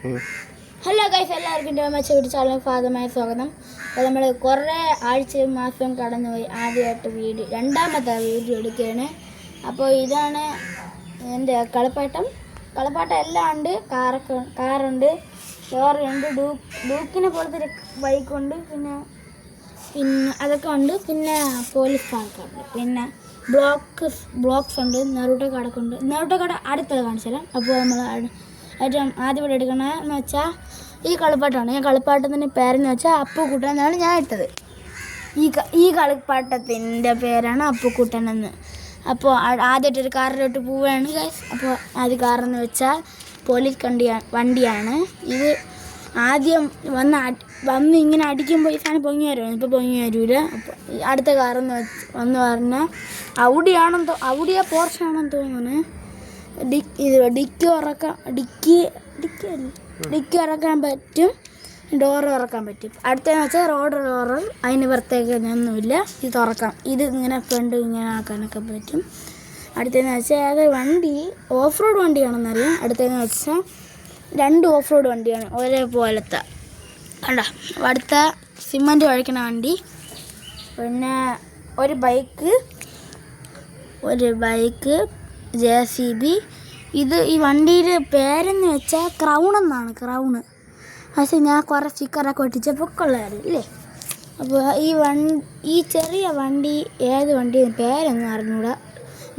Hello guys, എല്ലാവർക്കും channel ഭാഗമായ സ്വാഗതം. അപ്പോൾ നമ്മൾ കുറേ ആഴ്ച മാസം കടന്നുപോയി ആദ്യമായിട്ട് രണ്ടാമത്തെ വീഡിയോ എടുക്കുകയാണ്. അപ്പോൾ ഇതാണ് എൻ്റെ കളിപ്പാട്ടം എല്ലാം ഉണ്ട്. കാറുണ്ട്, ലോറിയുണ്ട്, ഡൂക്കിനെ പോലത്തെ ഒരു ബൈക്കുണ്ട്, പിന്നെ അതൊക്കെ ഉണ്ട്. പിന്നെ പോലീസ് കാർക്കുണ്ട്, പിന്നെ ബ്ലോക്സ് ഉണ്ട്, നെറൂട്ടോ കടക്കുണ്ട്. നെറൂട്ടോ കട അടുത്തത് കാണിച്ചുതരാം. അപ്പോൾ നമ്മൾ ഏറ്റവും ആദ്യം ഇവിടെ എടുക്കണമെന്ന് വെച്ചാൽ ഈ കളിപ്പാട്ടമാണ്. ഈ കളിപ്പാട്ടത്തിൻ്റെ പേരെന്ന് വെച്ചാൽ അപ്പുക്കുട്ടൻ എന്നാണ് ഞാൻ ഇട്ടത്. ഈ കളിപ്പാട്ടത്തിൻ്റെ പേരാണ് അപ്പുക്കുട്ടൻ എന്ന്. അപ്പോൾ ആദ്യമായിട്ടൊരു കാറിലോട്ട് പോവുകയാണ് ഗൈസ്. അപ്പോൾ ആദ്യ കാറെന്ന് വെച്ചാൽ പോലീസ് വണ്ടിയാണ്. ഇത് ആദ്യം വന്ന് ഇങ്ങനെ അടിക്കുമ്പോൾ ഈ സാധനം പൊങ്ങി വരുമായിരുന്നു. ഇപ്പോൾ പൊങ്ങി വരില്ല. അപ്പോൾ അടുത്ത കാറെന്ന് വന്ന് പറഞ്ഞാൽ ഔഡിയ പോർഷാണെന്ന് തോന്നുന്നു. ഡിക്കി ഉറക്കാൻ പറ്റും, ഡോറ് തുറക്കാൻ പറ്റും. അടുത്തതെന്ന് വെച്ചാൽ ഡോറ് അതിന് പ്രത്യേകതയൊന്നുമില്ല. ഇത് തുറക്കാം, ഇത് ഇങ്ങനെ ഫ്രണ്ട് ഇങ്ങനെ ആക്കാനൊക്കെ പറ്റും. അടുത്തതെന്ന് വെച്ചാൽ അത് വണ്ടി ഓഫ് റോഡ് വണ്ടിയാണെന്നറിയാം. അടുത്തതെന്ന് വെച്ചാൽ രണ്ട് ഓഫ് റോഡ് വണ്ടിയാണ് ഒരേപോലത്തെ. കണ്ടോ, അടുത്ത സിമൻറ്റ് ഒഴിക്കണ വണ്ടി, പിന്നെ ഒരു ബൈക്ക് JCB. ഈ വണ്ടിയുടെ പേരെന്ന് വെച്ചാൽ ക്രൗൺ എന്നാണ്. പക്ഷേ ഞാൻ കുറേ സ്റ്റിക്കറൊക്കെ ഒട്ടിച്ചപ്പോൾ കൊള്ളായിരുന്നു ഇല്ലേ. അപ്പോൾ ഈ ചെറിയ വണ്ടി ഏത് വണ്ടി പേരൊന്നും അറിഞ്ഞൂടാ,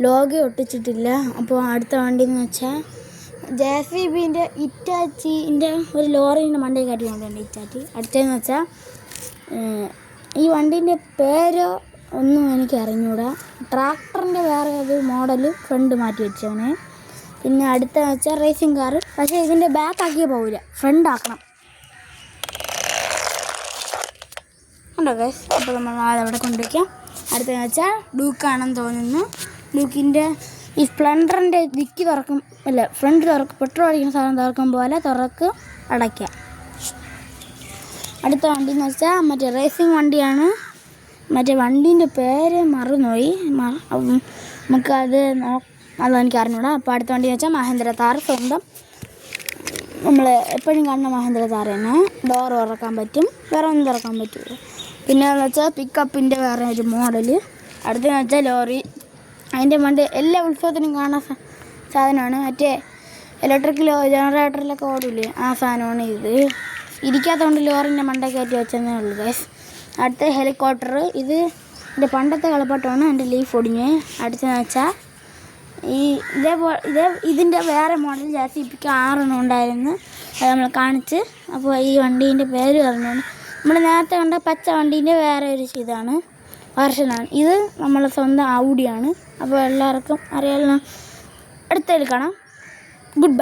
ലോഗോ ഒട്ടിച്ചിട്ടില്ല. അപ്പോൾ അടുത്ത വണ്ടി എന്ന് വെച്ചാൽ JCBൻ്റെ ഇറ്റാച്ചിൻ്റെ ഒരു ലോറിൻ്റെ മണ്ടയിൽ കാട്ടി കൊണ്ടുണ്ട് ഇറ്റാച്ചി. അടുത്തതെന്ന് വെച്ചാൽ ഈ വണ്ടീൻ്റെ പേരോ ഒന്നും എനിക്ക് അറിഞ്ഞൂടാ. ട്രാക്ടറിൻ്റെ വേറെ ഒരു മോഡൽ ഫ്രണ്ട് മാറ്റി വെച്ചാണ്. പിന്നെ അടുത്തതെന്ന് വെച്ചാൽ റേസിംഗ് കാറ്. പക്ഷേ ഇതിൻ്റെ ബാക്ക് ആക്കിയേ പോവില്ല, ഫ്രണ്ട് ആക്കണം. ഉണ്ടോ ഗൈസ്? അപ്പോൾ നമ്മൾ അതവിടെ കൊണ്ടുവയ്ക്കാം. അടുത്തതെന്ന് വെച്ചാൽ ഡൂക്കാണെന്ന് തോന്നുന്നു. ഡൂക്കിൻ്റെ ഈ സ്പ്ലെൻഡറിൻ്റെ ഡിക്കി തുറക്കും, അല്ല ഫ്രണ്ട് പെട്രോൾ അടിക്കുന്ന സാധനം തുറക്കും പോലെ അടയ്ക്കാം. അടുത്ത വണ്ടി എന്ന് വെച്ചാൽ മറ്റേ റേസിംഗ് വണ്ടിയാണ്. മറ്റേ വണ്ടീൻ്റെ പേര് മറന്നുപോയി, അതെനിക്ക് അറിഞ്ഞൂടാ. അപ്പോൾ അടുത്ത വണ്ടി എന്ന് വെച്ചാൽ മഹേന്ദ്ര താർ. സ്വന്തം നമ്മൾ എപ്പോഴും കാണുന്ന മഹേന്ദ്ര താർ തന്നെ. ഡോറ് തുറക്കാൻ പറ്റും, വേറെ ഒന്നും തുറക്കാൻ പറ്റില്ല. പിന്നെ എന്ന് വെച്ചാൽ പിക്കപ്പിൻ്റെ വേറെ ഒരു മോഡല്. അടുത്തെന്ന് വെച്ചാൽ ലോറി. അതിൻ്റെ മണ്ട് എല്ലാ ഉത്സവത്തിനും കാണുന്ന സാധനമാണ്. മറ്റേ ഇലക്ട്രിക് ജനറേറ്ററിലൊക്കെ ഓടില്ലേ, ആ സാധനമാണ് ഇത്. ഇരിക്കാത്തതുകൊണ്ട് ലോറിൻ്റെ മണ്ടേ കയറ്റി വെച്ചതേ ഉള്ളൂ ഗൈസ്. അടുത്ത ഹെലികോപ്റ്റർ. എൻ്റെ പണ്ടത്തെ കളിപ്പാട്ടമാണ്. എൻ്റെ ലീഫ് ഒടിഞ്ഞ്. അടുത്തെന്ന് വെച്ചാൽ ഇതിൻ്റെ വേറെ മോഡൽ JCBക്ക് 6 ഉണ്ടായിരുന്നു, അത് നമ്മൾ കാണിച്ച്. അപ്പോൾ ഈ വണ്ടീൻ്റെ പേര് പറഞ്ഞാണ് നമ്മൾ നേരത്തെ കണ്ട പച്ച വണ്ടീൻ്റെ വേറെ ഒരു ഇതാണ്, വെർഷനാണ്. ഇത് നമ്മളെ സ്വന്തം ഔഡിയാണ്. അപ്പോൾ എല്ലാവർക്കും അറിയാമല്ലോ. അടുത്തെടുക്കണം. Good bye.